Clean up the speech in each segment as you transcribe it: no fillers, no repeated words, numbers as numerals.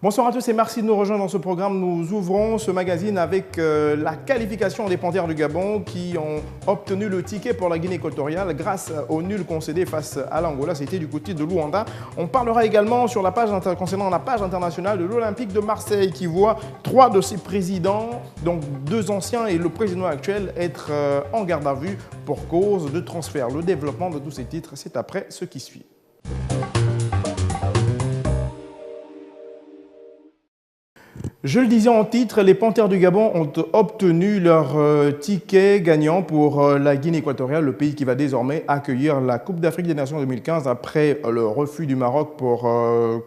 Bonsoir à tous et merci de nous rejoindre dans ce programme. Nous ouvrons ce magazine avec la qualification des Panthères du Gabon qui ont obtenu le ticket pour la Guinée équatoriale grâce au nul concédé face à l'Angola. C'était du côté de Luanda. On parlera également sur la page concernant la page internationale de l'Olympique de Marseille qui voit 3 de ses présidents, donc 2 anciens et le président actuel, être en garde à vue pour cause de transfert. Le développement de tous ces titres, c'est après ce qui suit. Je le disais en titre, les Panthères du Gabon ont obtenu leur ticket gagnant pour la Guinée équatoriale, le pays qui va désormais accueillir la Coupe d'Afrique des Nations 2015 après le refus du Maroc pour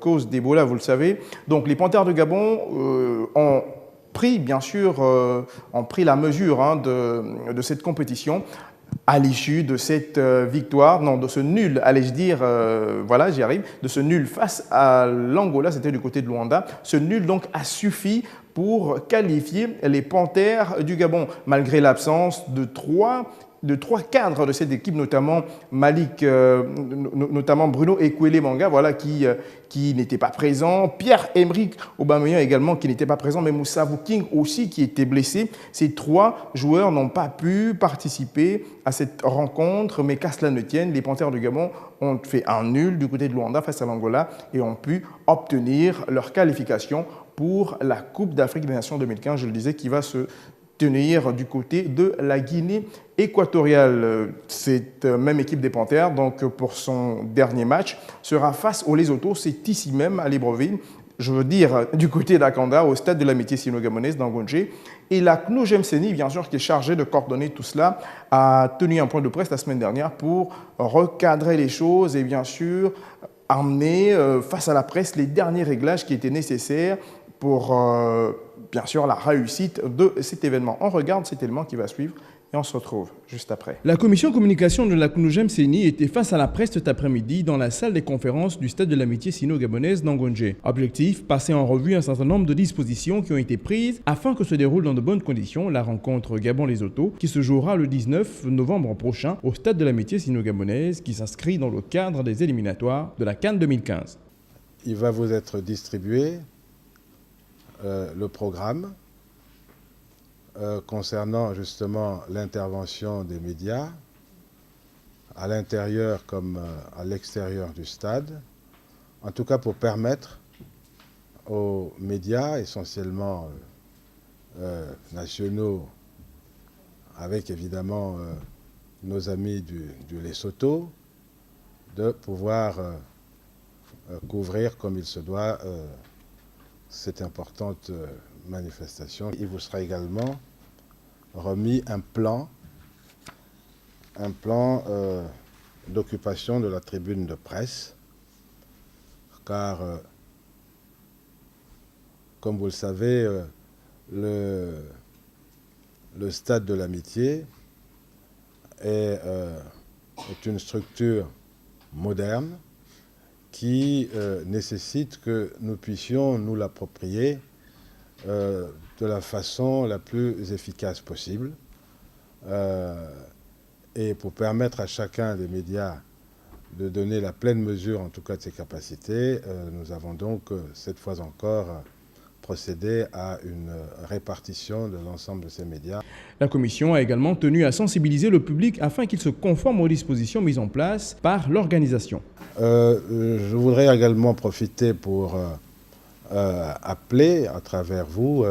cause d'Ebola, vous le savez. Donc les Panthères du Gabon ont pris, bien sûr, la mesure de cette compétition. À l'issue de cette victoire, non, de ce nul, allais-je dire, voilà, j'y arrive, de ce nul face à l'Angola, c'était du côté de Luanda. Ce nul, donc, a suffi pour qualifier les Panthères du Gabon, malgré l'absence de trois cadres de cette équipe, notamment notamment Bruno Ekwele Manga, voilà, qui n'était pas présent, Pierre-Emerick Aubameyang également qui n'était pas présent, mais Moussa King aussi qui était blessé. Ces 3 joueurs n'ont pas pu participer à cette rencontre, mais qu'à cela ne tienne, les Panthères du Gabon ont fait un nul du côté de Luanda face à l'Angola et ont pu obtenir leur qualification pour la Coupe d'Afrique des Nations 2015, je le disais, qui va se tenir du côté de la Guinée équatoriale. Cette même équipe des Panthères, donc pour son dernier match, sera face aux Lesotho. C'est ici même à Libreville, je veux dire du côté d'Akanda, au stade de l'amitié sino-gabonaise d'Angonje. Et la CNOUGEM Seni, bien sûr, qui est chargée de coordonner tout cela, a tenu un point de presse la semaine dernière pour recadrer les choses et bien sûr amener face à la presse les derniers réglages qui étaient nécessaires pour bien sûr la réussite de cet événement. On regarde cet élément qui va suivre et on se retrouve juste après. La commission communication de la CNOUGEM Seni était face à la presse cet après-midi dans la salle des conférences du stade de l'amitié sino-gabonaise d'Angonje. Objectif, passer en revue un certain nombre de dispositions qui ont été prises afin que se déroule dans de bonnes conditions la rencontre Gabon-Lesotho qui se jouera le 19 novembre prochain au stade de l'amitié sino-gabonaise qui s'inscrit dans le cadre des éliminatoires de la CAN 2015. Il va vous être distribué le programme concernant justement l'intervention des médias à l'intérieur comme à l'extérieur du stade, en tout cas pour permettre aux médias essentiellement nationaux, avec évidemment nos amis du Lesotho, de pouvoir couvrir comme il se doit cette importante manifestation. Il vous sera également remis un plan d'occupation de la tribune de presse, car, comme vous le savez, le stade de l'amitié est une structure moderne qui nécessite que nous puissions nous l'approprier de la façon la plus efficace possible et pour permettre à chacun des médias de donner la pleine mesure en tout cas de ses capacités, nous avons donc cette fois encore procédé à une répartition de l'ensemble de ces médias. La commission a également tenu à sensibiliser le public afin qu'il se conforme aux dispositions mises en place par l'organisation. Je voudrais également profiter pour appeler à travers vous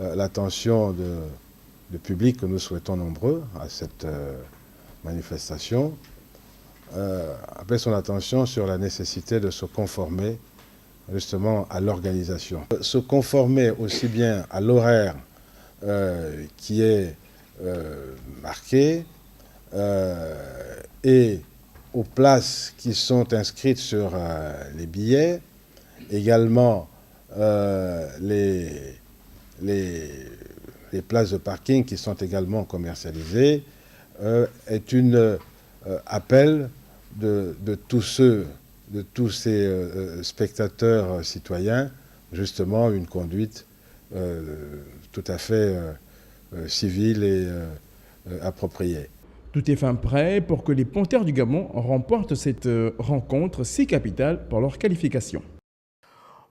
l'attention du public que nous souhaitons nombreux à cette manifestation, appeler son attention sur la nécessité de se conformer justement à l'organisation. Se conformer aussi bien à l'horaire qui est marqué et aux places qui sont inscrites sur les billets, également les places de parking qui sont également commercialisées, est un appel de tous ces spectateurs citoyens, justement une conduite tout à fait civile et appropriée. Tout est fin prêt pour que les Panthères du Gabon remportent cette rencontre si capitale pour leur qualification.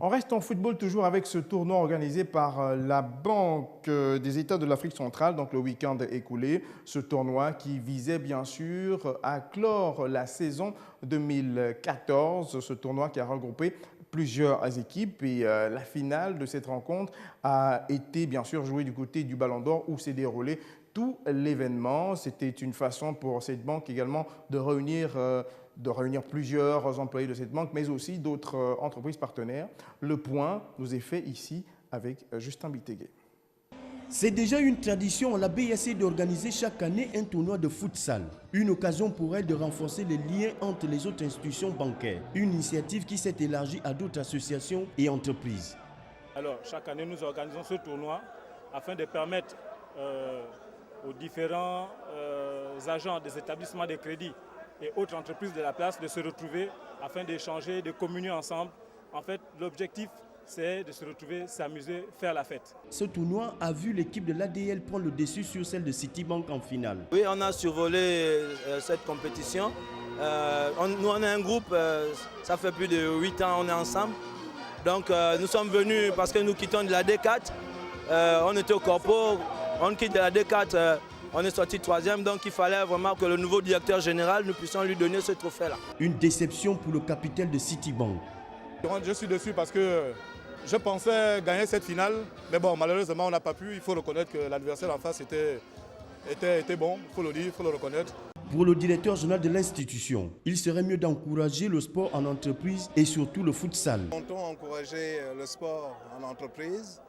On reste en football toujours avec ce tournoi organisé par la Banque des États de l'Afrique centrale, donc le week-end écoulé. Ce tournoi qui visait bien sûr à clore la saison 2014. Ce tournoi qui a regroupé plusieurs équipes et la finale de cette rencontre a été bien sûr jouée du côté du Ballon d'Or où s'est déroulé tout l'événement. C'était une façon pour cette banque également de réunir plusieurs employés de cette banque, mais aussi d'autres entreprises partenaires. Le point nous est fait ici avec Justin Bitegué. C'est déjà une tradition à la BAC d'organiser chaque année un tournoi de futsal. Une occasion pour elle de renforcer les liens entre les autres institutions bancaires. Une initiative qui s'est élargie à d'autres associations et entreprises. Alors, chaque année, nous organisons ce tournoi afin de permettre aux différents agents des établissements de crédit et autres entreprises de la place de se retrouver afin d'échanger, de communier ensemble. En fait, l'objectif, c'est de se retrouver, s'amuser, faire la fête. Ce tournoi a vu l'équipe de l'ADL prendre le dessus sur celle de Citibank en finale. Oui, on a survolé cette compétition. Nous, on est un groupe, ça fait plus de 8 ans, on est ensemble. Donc, nous sommes venus parce que nous quittons de la D4. On était au corpo, on quitte de la D4. On est sorti 3e, donc il fallait vraiment que le nouveau directeur général, nous puissions lui donner ce trophée-là. Une déception pour le capitaine de Citibank. Je suis dessus parce que je pensais gagner cette finale, mais bon, malheureusement, on n'a pas pu. Il faut reconnaître que l'adversaire en face était bon, il faut le dire, il faut le reconnaître. Pour le directeur général de l'institution, il serait mieux d'encourager le sport en entreprise et surtout le futsal. Nous comptons encourager le sport en entreprise,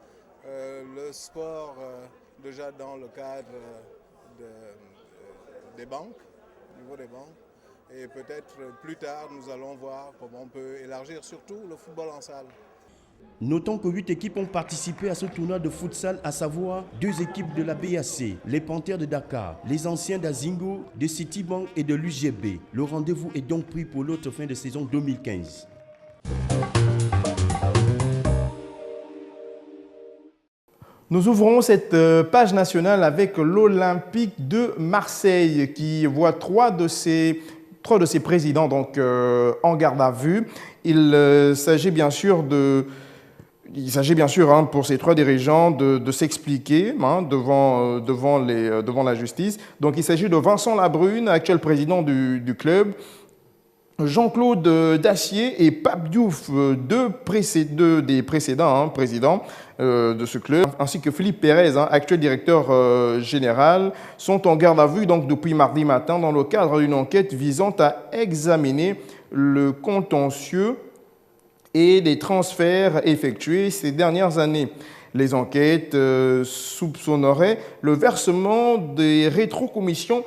le sport déjà dans le cadre des banques, au niveau des banques. Et peut-être plus tard, nous allons voir comment on peut élargir surtout le football en salle. Notons que 8 équipes ont participé à ce tournoi de futsal, à savoir 2 équipes de la BAC, les Panthères de Dakar, les anciens d'Azingo, de Citibank et de l'UGB. Le rendez-vous est donc pris pour l'autre fin de saison 2015. Nous ouvrons cette page nationale avec l'Olympique de Marseille qui voit trois de ses présidents donc, en garde à vue. Il s'agit bien sûr pour ces 3 dirigeants de s'expliquer devant la justice. Donc il s'agit de Vincent Labrune, actuel président du club, Jean-Claude Dacier et Pape Diouf, deux des précédents présidents de ce club, ainsi que Philippe Pérez, actuel directeur général, sont en garde à vue donc, depuis mardi matin dans le cadre d'une enquête visant à examiner le contentieux et les transferts effectués ces dernières années. Les enquêtes soupçonneraient le versement des rétrocommissions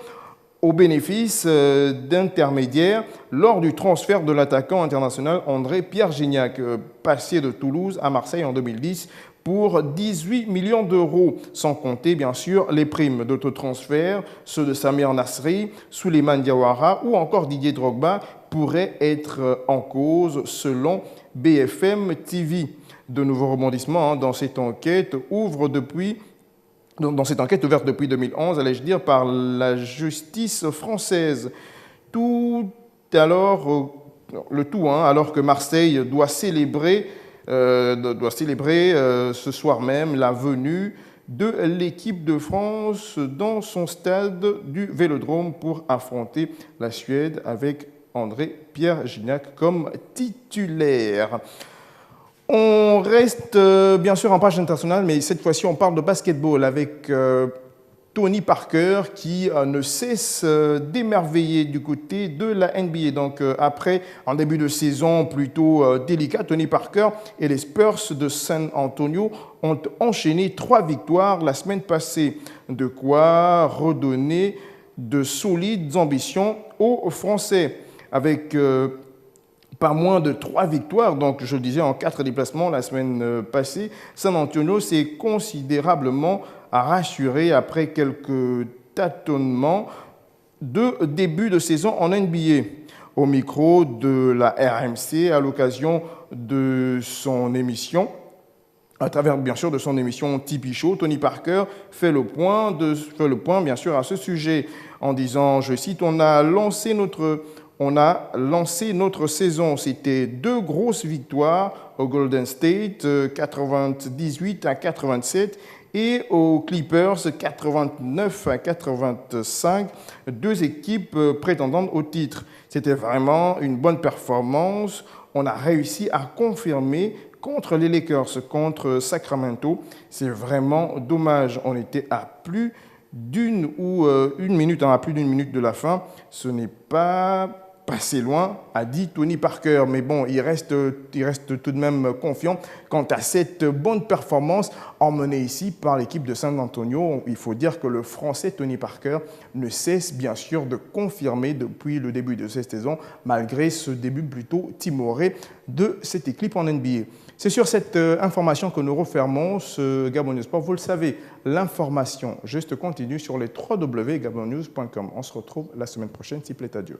au bénéfice d'intermédiaires lors du transfert de l'attaquant international André-Pierre Gignac, passé de Toulouse à Marseille en 2010 pour 18 millions d'euros, sans compter bien sûr les primes d'autres transferts, ceux de Samir Nasri, Souleymane Diawara ou encore Didier Drogba pourraient être en cause selon BFM TV. De nouveaux rebondissements dans cette enquête ouverte depuis 2011, allais-je dire, par la justice française. Alors que Marseille doit célébrer ce soir même la venue de l'équipe de France dans son stade du Vélodrome pour affronter la Suède avec André-Pierre Gignac comme titulaire. On reste bien sûr en page internationale, mais cette fois-ci on parle de basketball avec Tony Parker qui ne cesse d'émerveiller du côté de la NBA. Donc après un début de saison plutôt délicat, Tony Parker et les Spurs de San Antonio ont enchaîné 3 victoires la semaine passée. De quoi redonner de solides ambitions aux Français. Avec pas moins de 3 victoires, donc je le disais en 4 déplacements la semaine passée, San Antonio s'est considérablement rassuré après quelques tâtonnements de début de saison en NBA. Au micro de la RMC, à l'occasion de son émission, à travers bien sûr de son émission Tipeee Show, Tony Parker fait le point bien sûr à ce sujet en disant, je cite, « On a lancé notre on a lancé notre saison. C'était 2 grosses victoires au Golden State, 98-87, et aux Clippers, 89-85, 2 équipes prétendantes au titre. C'était vraiment une bonne performance. On a réussi à confirmer contre les Lakers, contre Sacramento. C'est vraiment dommage. On était à plus d'une minute, à plus d'une minute de la fin. Ce n'est pas passé loin, a dit Tony Parker. Mais bon, il reste tout de même confiant quant à cette bonne performance emmenée ici par l'équipe de San Antonio. Il faut dire que le Français Tony Parker ne cesse bien sûr de confirmer depuis le début de cette saison, malgré ce début plutôt timoré de cette équipe en NBA. C'est sur cette information que nous refermons ce Gabon News Sport. Vous le savez, l'information juste continue sur les www.gabonnews.com. On se retrouve la semaine prochaine, s'il plaît à Dieu.